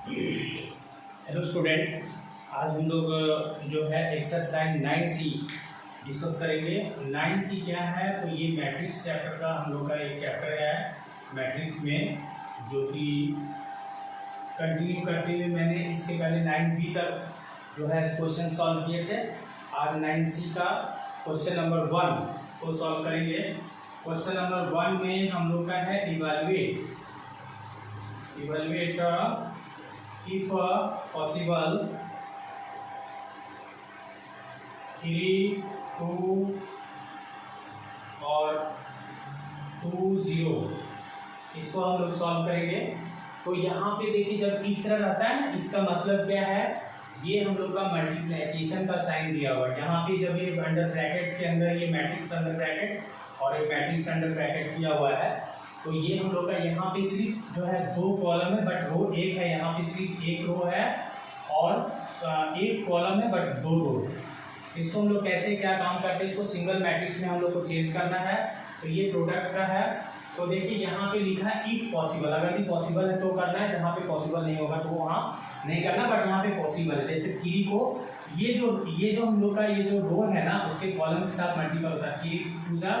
Hello student, आज हम लोग जो है एक्सरसाइज 9C डिस्कस करेंगे। 9C क्या है? तो ये मैट्रिक्स चैप्टर का हम लोग का एक चैप्टर है मैट्रिक्स में, जो कि कंटिन्यू करते हुए मैंने इसके पहले 9B तक जो है क्वेश्चन सॉल्व किए थे। आज 9C का क्वेश्चन नंबर 1 को सॉल्व करेंगे। क्वेश्चन नंबर 1 में हम लोग का है इवैल्यूएट if possible 3, 2 और 2, 0, इसको हम लोग सॉल्व करेंगे। तो यहाँ पे देखिए, जब इस तरह रहता है ना, इसका मतलब क्या है? ये हम लोग का मल्टीप्लिकेशन का साइन दिया हुआ है। यहाँ पे जब ये अंडर ब्रैकेट के अंदर ये मैट्रिक्स अंडर ब्रैकेट और ये मैट्रिक्स अंडर ब्रैकेट किया हुआ है, तो ये हम लोग का यहाँ पे सिर्फ जो है 2 कॉलम है बट रो 1 है। यहाँ पे सिर्फ 1 रो है और 1 कॉलम है बट 2 रो। इसको हम लोग कैसे क्या काम करते हैं, इसको सिंगल मैट्रिक्स में हम लोग को चेंज करना है। तो ये प्रोडक्ट का है। तो देखिए यहाँ पे लिखा है इफ पॉसिबल, अगर भी पॉसिबल है तो करना है, जहाँ पे पॉसिबल नहीं होगा तो वहाँ नहीं करना, बट यहाँ पे पॉसिबल है। जैसे 3 को ये जो हम लोग का ये जो रो है ना, उसके कॉलम के साथ मल्टीपल होता है। 3 2 जा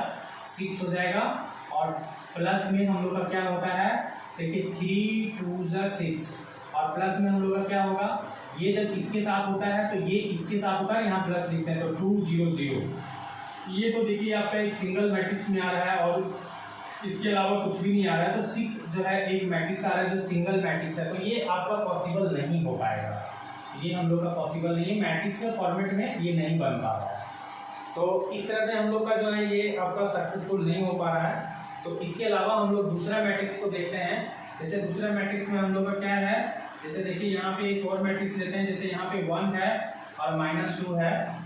6 हो जाएगा और प्लस में हम लोग का क्या होता है, देखिए 3 2 जा 6 और प्लस में हम लोग का क्या होगा, ये जब इसके साथ होता है तो ये इसके साथ होता है, यहाँ प्लस लिखते हैं तो 2 0 0। ये तो देखिए आपका एक सिंगल मैट्रिक्स में आ रहा है और इसके अलावा कुछ भी नहीं आ रहा है। तो 6 जो है एक मैट्रिक्स आ रहा है जो सिंगल मैट्रिक्स है, तो ये आपका पॉसिबल नहीं हो पाएगा। ये हम लोग का पॉसिबल नहीं है, मैट्रिक्स के फॉर्मेट में ये नहीं बन पा रहा है। तो इस तरह से हम लोग का जो है ये आपका सक्सेसफुल नहीं हो पा रहा है। तो इसके अलावा हम लोग दूसरा मैट्रिक्स को देखते हैं। जैसे दूसरा मैट्रिक्स में हम लोग का क्या है, जैसे देखिए यहाँ पे एक और मैट्रिक्स लेते हैं। जैसे यहाँ पे 1 है और -2 है।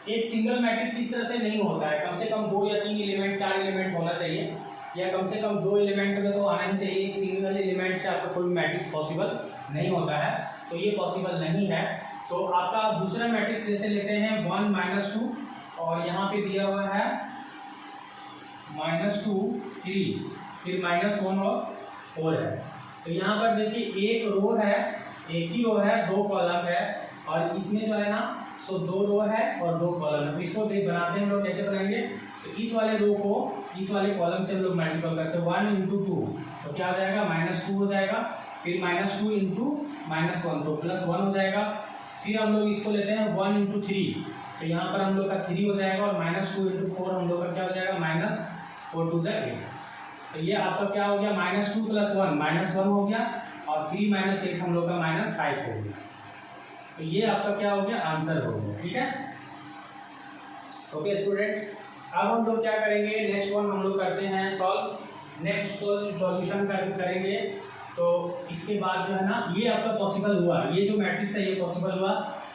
एक सिंगल मैट्रिक्स इस तरह से नहीं होता है, कम से कम 2 या 3 एलिमेंट 4 एलिमेंट होना चाहिए, या कम से कम 2 एलिमेंट में तो आना ही चाहिए। एक सिंगल एलिमेंट से आपका कोई मैट्रिक्स पॉसिबल नहीं होता है, तो ये पॉसिबल नहीं है। तो आपका दूसरा मैट्रिक्स जैसे लेते हैं 1 -2 और यहाँ पे दिया हुआ है -2 3, फिर -1 और 4 है। तो यहाँ पर देखिए एक रो है, एक ही रो है, 2 कॉलम है और इसमें जो है ना सो 2 रो है और 2 कॉलम है। इसको बनाते हैं हम लोग, कैसे बनाएंगे? तो इस वाले रो को इस वाले कॉलम से हम लोग मल्टीपल करते हैं। 1 × 2 तो क्या हो जाएगा, -2 हो जाएगा, फिर -2 × -1 तो +1 हो जाएगा। फिर हम लोग इसको लेते हैं 1 × 3, तो यहाँ पर हम लोग का 3 हो जाएगा और -2 × 4 हम लोग का क्या हो जाएगा, -4 2 8। तो ये आपका क्या हो गया, -2 + 1 -1 हो गया और 3 - 8 हम लोग का -5 हो गया। तो ये आपका क्या हो गया, आंसर हो गया। ठीक है, ओके स्टूडेंट। अब हम लोग क्या करेंगे, नेक्स्ट वन हम लोग करते हैं सॉल्व। नेक्स्ट सॉल्यूशन करेंगे। तो इसके बाद जो है ना, ये आपका पॉसिबल हुआ, ये जो मैट्रिक्स है ये पॉसिबल हुआ।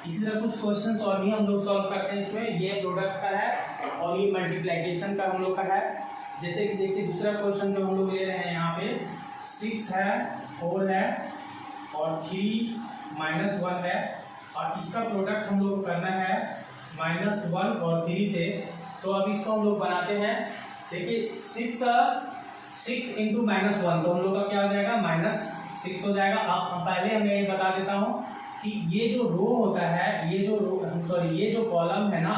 इसी तरह कुछ क्वेश्चन और भी हम लोग सॉल्व करते हैं इसमें। ये प्रोडक्ट का है और ये मल्टीप्लिकेशन का हम लोग का है। जैसे कि देखिए दूसरा क्वेश्चन जो हम लोग ले रहे हैं, यहाँ पे 6 है, 4 है और 3 -1 है और इसका प्रोडक्ट हम लोग को करना है -1 और 3 से। तो अब इसको हम लोग बनाते हैं। देखिए 6 × -1 तो हम लोग का क्या हो जाएगा, -6 हो जाएगा। अब पहले मैं ये बता देता हूँ कि ये जो रो होता है, ये जो कॉलम है ना,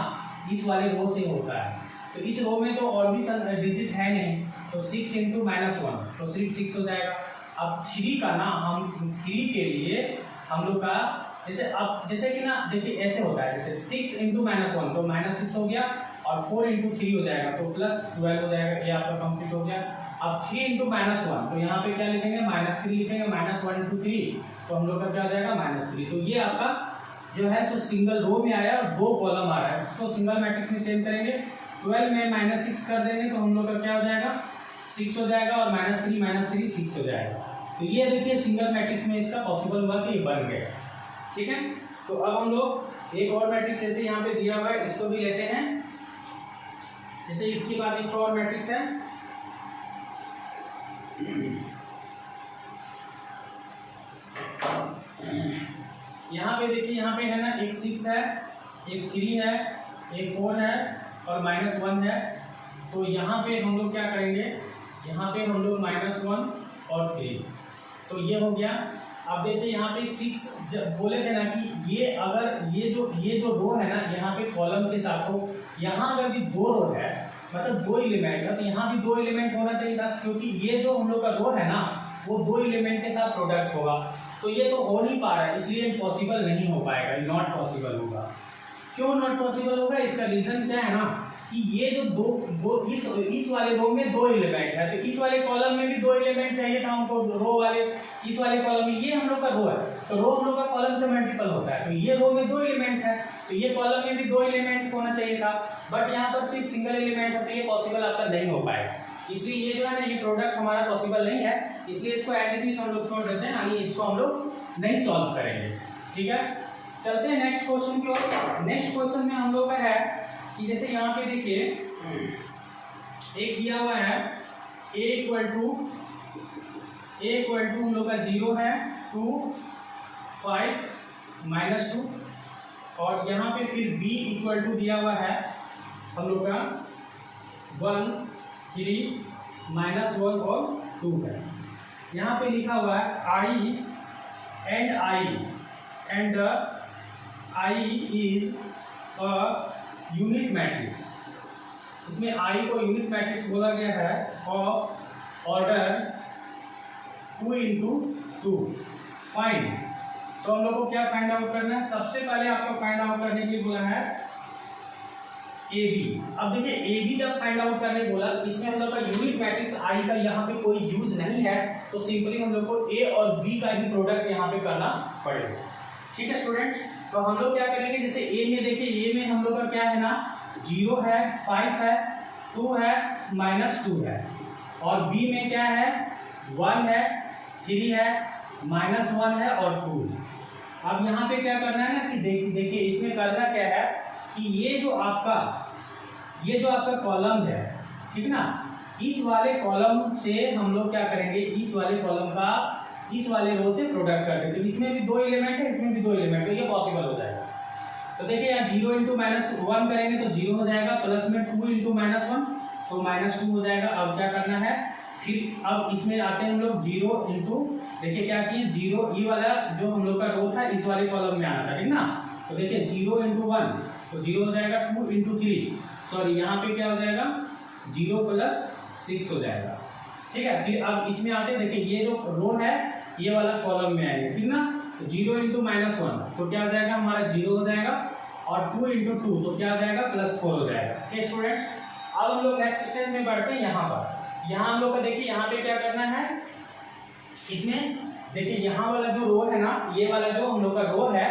इस वाले रो से होता है। तो इस रो में तो और भी डिजिट है नहीं, तो 6 × -1 तो सिर्फ 6 हो जाएगा। अब 3 का ना, हम 3 के लिए हम लोग का जैसे कि ना देखिए ऐसे होता है, जैसे 6 × -1 तो -6 हो गया और 4 × 3 हो जाएगा तो +12 हो जाएगा। ये आपका कंप्लीट हो गया। अब 3 × -1 तो यहाँ पे क्या लिखेंगे, -3 लिखेंगे। -1 × 3 तो हम लोग का क्या हो जाएगा, -3। तो ये आपका जो है सो सिंगल रो में आया और 2 कॉलम आ रहा है। इसको सिंगल मैट्रिक्स में चेंज करेंगे। 12 में -6 कर देंगे तो हम लोग का क्या हो जाएगा, 6 हो जाएगा और -3 6 हो जाएगा। तो ये देखिए सिंगल मैट्रिक्स में इसका पॉसिबल हुआ कि ये बन गया। ठीक है, तो अब हम लोग एक और मैट्रिक्स जैसे यहाँ पे दिया हुआ है इसको भी लेते हैं। जैसे इसके बाद एक और मैट्रिक्स है, यहाँ पे देखिए, यहाँ पे है ना एक 6 है, एक 3 है, एक 4 है और -1 है। तो यहाँ पे हम लोग क्या करेंगे, यहाँ पे हम लोग -1 और 3 तो ये हो गया। अब देखिए यहाँ पे 6 जब बोले थे ना कि ये अगर ये जो रो है ना यहाँ पे कॉलम के साथ, तो यहाँ अगर भी 2 रो है मतलब 2 एलिमेंट है, तो यहाँ भी 2 एलिमेंट होना चाहिए था, क्योंकि ये जो हम लोग का रो है ना वो 2 एलिमेंट के साथ प्रोडक्ट होगा। तो ये तो हो नहीं पा रहा है, इसलिए पॉसिबल नहीं हो पाएगा, नॉट पॉसिबल होगा। क्यों नॉट पॉसिबल होगा? इसका रीजन क्या है ना कि ये जो दो इस वाले रो में 2 एलिमेंट है, तो इस वाले कॉलम में भी 2 एलिमेंट चाहिए था हमको, रो वाले इस वाले कॉलम में, ये हम लोग का रो है, तो रो हम लोग का कॉलम से मल्टीपल होता है, तो ये रो में 2 एलिमेंट है, तो ये कॉलम में भी 2 एलिमेंट होना चाहिए था, बट यहाँ पर सिर्फ सिंगल एलिमेंट है, तो ये पॉसिबल आपका नहीं हो पाएगा। इसलिए ये जो है ना ये प्रोडक्ट हमारा पॉसिबल नहीं है, इसलिए इसको एज इट इज हम लोग छोड़ देते हैं, यानी इसको हम लोग नहीं सॉल्व करेंगे। ठीक है, चलते हैं नेक्स्ट क्वेश्चन की ओर। नेक्स्ट क्वेश्चन में हम लोग का है कि जैसे यहाँ पे देखिए एक दिया हुआ है a इक्वल टू हम लोग का 0 है, 2 5 -2, और यहाँ पे फिर b इक्वल टू दिया हुआ है हम लोग का 1 3 -1 और 2 है। यहाँ पे लिखा हुआ है I is a unit matrix. इसमें I को यूनिट मैट्रिक्स बोला गया है ऑफ ऑर्डर 2 into 2। फाइंड, तो हम लोग को क्या फाइंड आउट करना है? सबसे पहले आपको फाइंड आउट करने के लिए बोला है AB। अब देखिए AB जब फाइंड आउट करने बोला, इसमें हम लोग का यूनिट मैट्रिक्स I का यहाँ पे कोई यूज नहीं है, तो सिंपली हम लोग को A और B का ही प्रोडक्ट यहाँ पे करना पड़ेगा। ठीक है स्टूडेंट्स, तो हम लोग क्या करेंगे, जैसे A में देखिए, A में हम लोग का क्या है ना 0 है, 5 है, 2 है, -2 है, और B में क्या है 1 है, 3 है, -1 है और 2। अब यहाँ पे क्या करना है ना कि देखिए इसमें करना क्या है कि ये जो आपका कॉलम है, ठीक ना, इस वाले कॉलम से हम लोग क्या करेंगे, इस वाले कॉलम का इस वाले रो से प्रोडक्ट करते हैं, तो इसमें भी 2 एलिमेंट है, इसमें भी 2 एलिमेंट, तो ये पॉसिबल हो जाएगा। तो देखिए यहाँ 0 into -1 करेंगे तो 0 हो जाएगा, प्लस में 2 into -1 तो -2 हो जाएगा। अब क्या करना है, फिर अब इसमें आते हैं हम लोग 0 into, देखिए क्या किए 0, ये वाला जो हम लोग का रो था इस वाले कॉलम में आना था, ठीक ना, तो देखिए 0 into 1 तो 0 हो जाएगा, 2 into 3 सॉरी यहाँ पे क्या हो जाएगा 0 + 6 हो जाएगा। ठीक है, फिर अब इसमें आते हैं, देखिए ये जो रो है ये वाला कॉलम में आएंगे, ठीक ना, तो 0 into -1 तो क्या हो जाएगा हमारा 0 हो जाएगा, और 2 into 2 तो क्या हो जाएगा +4 हो जाएगा। ठीक है स्टूडेंट्स, अब हम लोग नेक्स्ट स्टेप में बढ़ते हैं। यहाँ पर यहाँ हम लोग का देखिए यहाँ पे क्या करना है, इसमें देखिए यहाँ वाला जो रो है ना, ये वाला जो हम लोग का रो है,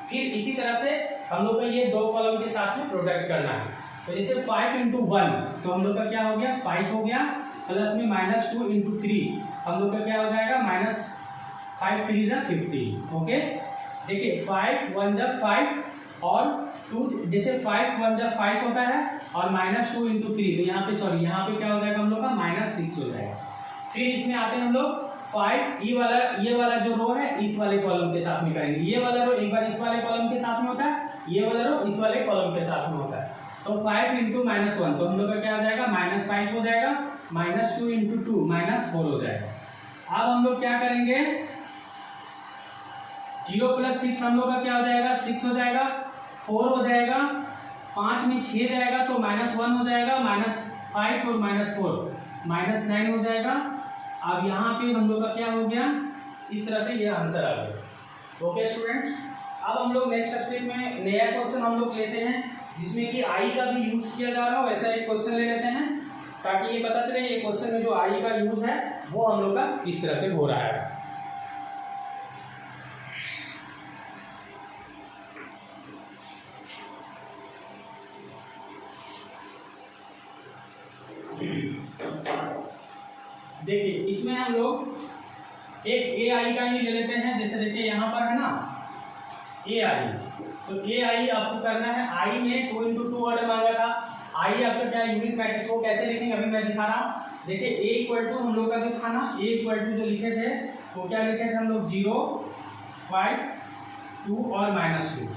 फिर इसी तरह से हम लोग का ये 2 कॉलम के साथ में प्रोडक्ट करना है। तो जैसे 5 into 1 तो हम लोग का क्या हो गया 5 हो गया, प्लस में -2 into 3 हम लोग का क्या हो जाएगा -5 3 = 15। ओके, देखिए 5 1 = 5 और 2, जैसे 5 1 = 5 होता है, और -2 into 3 तो यहाँ पे सॉरी यहाँ पे क्या हो जाएगा हम लोग का -6 हो जाएगा। फिर इसमें आते हैं हम लोग 5 ये वाला जो रो है इस वाले कॉलम के साथ में करेंगे, ये वाला रो एक बार इस वाले कॉलम के साथ में होता है, ये वाला रो इस वाले कॉलम के साथ में होता है, तो 5 into -1 तो हम लोग का क्या हो जाएगा -5 हो जाएगा, -2 into 2 -4 हो जाएगा। अब हम लोग क्या करेंगे 0 + 6 हम लोग का क्या हो जाएगा 6 हो जाएगा, 4 हो जाएगा, 5 में 6 जाएगा तो -1 हो जाएगा, -5 और -4 -9 हो जाएगा। अब यहाँ पे हम लोग का क्या हो गया, इस तरह से ये आंसर आ गया। ओके स्टूडेंट्स, अब हम लोग नेक्स्ट स्टेप में नया क्वेश्चन हम लोग लेते हैं जिसमें कि आई का भी यूज किया जा रहा हो, वैसा एक क्वेश्चन ले लेते हैं ताकि ये पता चले ये क्वेश्चन में जो आई का यूज है वो हम लोग का किस तरह से हो रहा है। देखिए इसमें हम लोग एक ए आई का ही ले लेते हैं, जैसे देखिए यहाँ पर है ना ए आई, तो ए आई आपको करना है, आई में 2 into 2 ऑर्डर मांगा था, आई आपका क्या यूनिट मैट्रिक्स वो कैसे लिखेंगे अभी मैं दिखा रहा हूँ। देखिए ए इक्वल टू हम लोग का जो था ना, ए इक्वल टू जो लिखे थे वो क्या लिखे थे हम लोग 0 5 2 और -2,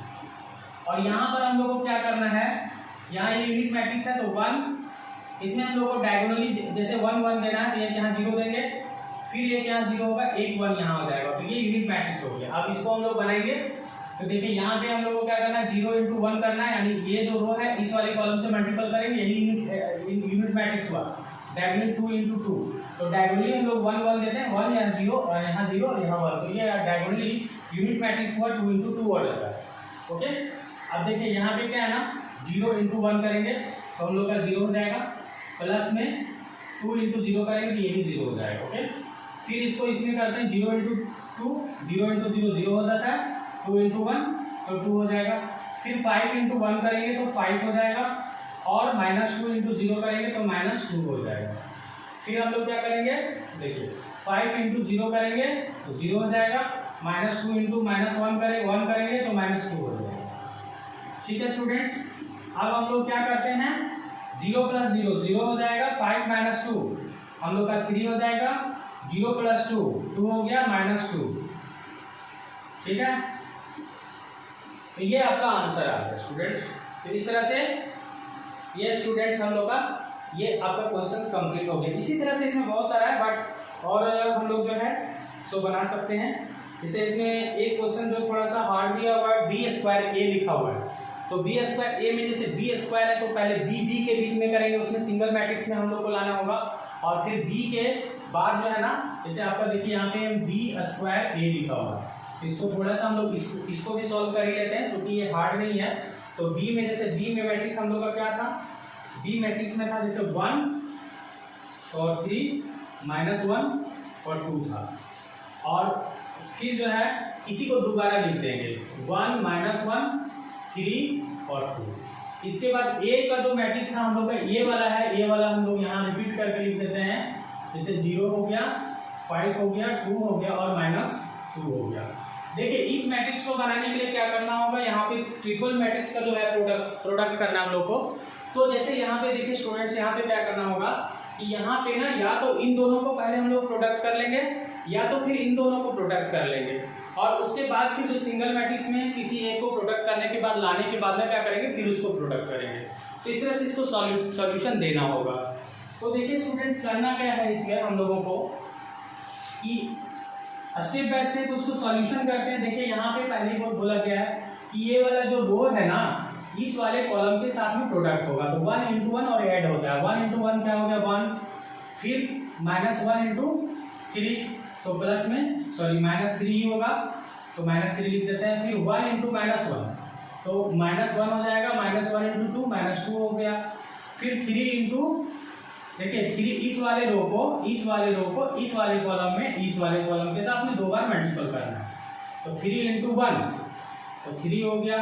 और यहाँ पर हम लोग को क्या करना है, यहाँ ये यूनिट मैट्रिक्स है तो 1, इसमें हम लोग को डायगोनली जैसे 1 1 देना है, यहाँ 0 देंगे, फिर एक यहाँ 0 होगा, एक 1 यहाँ हो जाएगा, तो ये यूनिट मैट्रिक्स हो गया। अब इसको हम लोग बनाएंगे, तो देखिए यहाँ पे हम लोग को क्या करना है, 0 × 1 करना है, यानी ये जो रो है इस वाले कॉलम से मल्टीपल करेंगे, यही यूनिट मैट्रिक्स हुआ। डायगोनल 2 × 2, तो डायगोनली हम लोग 1 1 देते हैं, 1 यहाँ 0 और यहाँ 0 और यहाँ 1, तो ये डायगोनली यूनिट मैट्रिक्स हुआ 2 × 2 हो जाता है। ओके, अब देखिए यहाँ पे क्या है ना, 0 × 1 करेंगे तो हम लोग का 0 हो जाएगा, प्लस में 2 × 0 करेंगे तो ये भी 0 हो जाएगा। ओके, फिर इसको इसमें करते हैं 0 × 2, 0 × 0 0 हो जाता है, 2 × 1 तो 2 हो जाएगा, फिर 5 × 1 करेंगे तो 5 हो जाएगा, और -2 × 0 करेंगे तो -2 हो जाएगा। फिर हम लोग क्या करेंगे, देखिए 5 × 0 करेंगे तो 0 हो जाएगा, -2 × -1 करेंगे तो -2 हो जाएगा। ठीक है स्टूडेंट्स, अब हम लोग क्या करते हैं, 0 + 0 0 हो जाएगा, 5 - 2 हम लोग का 3 हो जाएगा, 0 + 2 2 हो गया, -2। ठीक है, तो ये आपका आंसर आ गया स्टूडेंट्स। तो इस तरह से ये स्टूडेंट्स हम लोग का ये आपका क्वेश्चंस कंप्लीट हो गया। इसी तरह से इसमें बहुत सारा है, बट और हम लोग जो है सो बना सकते हैं। जैसे इसमें एक क्वेश्चन जो थोड़ा सा हार्ड दिया हुआ है, b² लिखा हुआ है, तो b² में जैसे b² है तो पहले b के बीच में करेंगे, उसमें सिंगल मैट्रिक्स में हम लोग को लाना होगा, और फिर b के बाद जो है ना, जैसे आपका देखिए यहाँ पे b² लिखा हुआ है, तो इसको थोड़ा सा हम लोग इसको भी सॉल्व कर ही लेते हैं, क्योंकि ये हार्ड नहीं है। तो b में जैसे b में मैट्रिक्स हम लोग का क्या था, b मैट्रिक्स में था जैसे 1 और 3 -1 और 2 था, और फिर जो है इसी को दोबारा लिख देंगे 1 -1 3 और 2। इसके बाद a का जो मैट्रिक्स था हम लोग का ये वाला है, ये वाला हम लोग यहाँ रिपीट करके लिख देते हैं, जैसे 0 हो गया, 5 हो गया, 2 हो गया और -2 हो गया। देखिए इस मैट्रिक्स को बनाने के लिए क्या करना होगा, यहाँ पे ट्रिपल मैट्रिक्स का जो है प्रोडक्ट करना हम लोग को। तो जैसे यहाँ पे देखिए स्टूडेंट्स, यहाँ पे क्या करना होगा कि यहाँ पे ना या तो इन दोनों को पहले हम लोग प्रोडक्ट कर लेंगे, या तो फिर इन दोनों को प्रोडक्ट कर लेंगे, और उसके बाद फिर जो सिंगल मैट्रिक्स में किसी एक को प्रोडक्ट करने के बाद लाने के बाद में क्या करेंगे, फिर उसको प्रोडक्ट करेंगे। तो इस तरह से इसको सॉल्यूशन देना होगा। तो देखिए स्टूडेंट्स, करना क्या है इसमें हम लोगों को कि स्टेप बाय स्टेप उसको सॉल्यूशन करते हैं। देखिए यहाँ पे पहले ही बोला गया है कि ये वाला जो रो है ना, इस वाले कॉलम के साथ में प्रोडक्ट होगा, तो 1 × 1 और ऐड होता है, 1 × 1 क्या हो गया 1, फिर -1 × 3 तो प्लस में -3 ही होगा, तो -3 लिख देते हैं, फिर 1 × -1 तो -1 हो जाएगा, -1 × 2 -2 हो गया, फिर 3 × देखिए 3 इस वाले रो को इस वाले कॉलम के साथ में 2 बार मल्टीपल करना है, तो 3 × 1 तो 3 हो गया,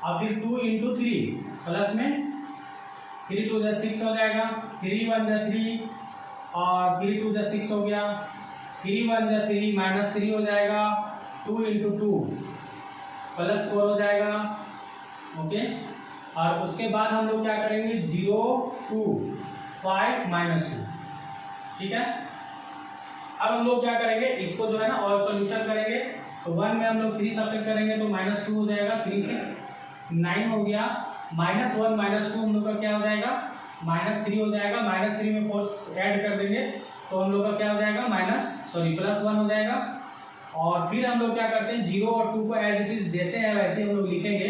और फिर 2 × 3 प्लस में 3 × 2 = 6 हो जाएगा, 3 × 1 = 3 और 3 × 2 = 6 हो गया, 3 × 1 = 3 -3 हो जाएगा, 2 × 2 + 4 हो जाएगा। ओके, और उसके बाद हम लोग क्या करेंगे 0 2 5 -2। ठीक है, अब हम लोग क्या करेंगे, इसको जो है ना और सॉल्यूशन करेंगे, तो 1 में हम लोग 3 सब्ट्रैक्ट करेंगे तो -2 हो जाएगा, 3 6 9 हो गया, -1 -2 हम लोग का क्या हो जाएगा -3 हो जाएगा, -3 में 4 ऐड कर देंगे तो हम लोग का क्या हो जाएगा +1 हो जाएगा। और फिर हम लोग क्या करते हैं 0 और 2 को एज इट इज जैसे है वैसे हम लोग लिखेंगे।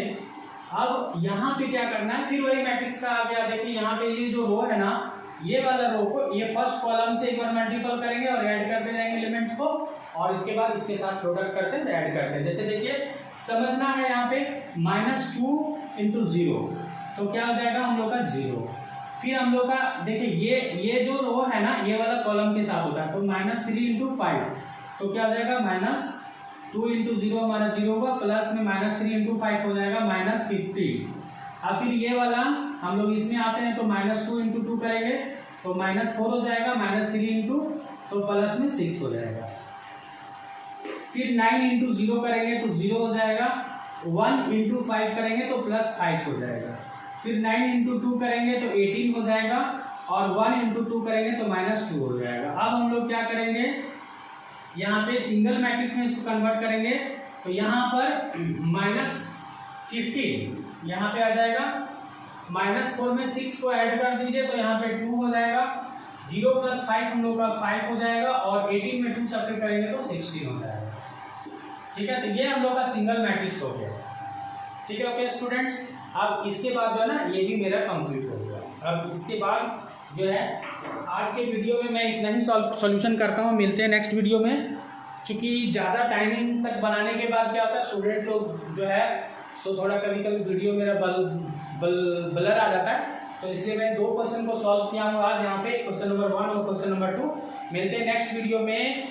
अब यहाँ पे क्या करना है, फिर वही मैट्रिक्स का आ गया, देखिए यहाँ पे ये जो रो है ना, ये वाला रो को ये फर्स्ट कॉलम से एक बार मल्टीपल करेंगे और ऐड करते जाएंगे एलिमेंट को, और इसके बाद इसके साथ प्रोडक्ट करते हैं ऐड करते हैं। जैसे देखिए समझना है यहाँ पे -2 × 0 तो क्या हो जाएगा हम लोग का 0। फिर हम लोग का देखिए ये जो रो है ना, ये वाला कॉलम के साथ होता है, तो -3 × 5 तो क्या हो जाएगा -2 × 0 हमारा 0 होगा, प्लस में -3 × 5 हो जाएगा -15। अब फिर ये वाला हम लोग इसमें आते हैं तो -2 × 2 करेंगे तो -4 हो जाएगा, -3 × तो प्लस में 6 हो जाएगा। फिर 9 × 0 करेंगे तो 0 हो जाएगा, 1 × 5 करेंगे तो +8 हो जाएगा, फिर 9 × 2 करेंगे तो 18 हो जाएगा, और 1 × 2 करेंगे तो -2 हो जाएगा। अब हम लोग क्या करेंगे, यहाँ पे सिंगल मैट्रिक्स में इसको कन्वर्ट करेंगे, तो यहाँ पर -15 यहाँ पे आ जाएगा, -4 में 6 को ऐड कर दीजिए तो यहाँ पे 2 हो जाएगा, 0 + 5 हम लोग का 5 हो जाएगा और 18 में 2 सब्ट्रैक्ट करेंगे तो 16 हो जाएगा। ठीक है, तो ये हम लोग का सिंगल मैट्रिक्स हो गया। ठीक है, ओके स्टूडेंट्स। अब इसके बाद जो है ना ये भी मेरा कंप्लीट हो गया। अब इसके बाद जो है आज के वीडियो में मैं इतना ही सॉल्यूशन करता हूँ। मिलते हैं नेक्स्ट वीडियो में। चूँकि ज़्यादा टाइमिंग तक बनाने के बाद क्या होता है, स्टूडेंट लोग जो है सो थोड़ा कभी कभी वीडियो मेरा ब्लर आ जाता है, तो इसलिए मैं 2 क्वेश्चन को सॉल्व किया हूँ आज यहाँ पे, क्वेश्चन नंबर 1 और क्वेश्चन नंबर 2। मिलते हैं नेक्स्ट वीडियो में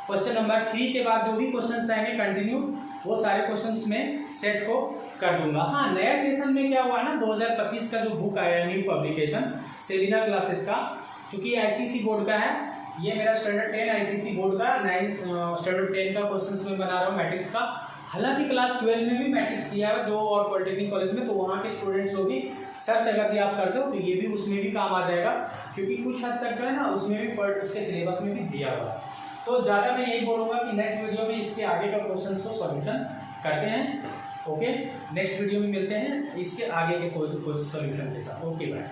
क्वेश्चन नंबर 3 के बाद जो भी क्वेश्चंस आएंगे कंटिन्यू, वो सारे क्वेश्चंस में सेट को कर दूंगा। हाँ, नया सेशन में क्या हुआ ना, 2025 का जो बुक आया न्यू पब्लिकेशन सेलिना क्लासेस का, चूँकि आईसीएसई बोर्ड का है, ये मेरा स्टैंडर्ड 10 आईसीएसई बोर्ड का 9 स्टैंडर्ड 10 का क्वेश्चंस में बना रहा हूँ मैट्रिक्स का। हालांकि क्लास 12 में भी मैट्रिक्स दिया है जो और पॉलिटेक्निक कॉलेज में, तो वहाँ के स्टूडेंट्स को भी सर्च अगर भी आप करते हो तो ये भी उसमें भी काम आ जाएगा, क्योंकि कुछ हद तक जो है ना उसमें भी उसके सिलेबस में भी दिया हुआ है। तो ज़्यादा मैं यही बोलूँगा कि नेक्स्ट वीडियो में इसके आगे का क्वेश्चंस को सॉल्यूशन करते हैं। ओके, नेक्स्ट वीडियो में मिलते हैं इसके आगे के सोल्यूशन के साथ। Okay bye.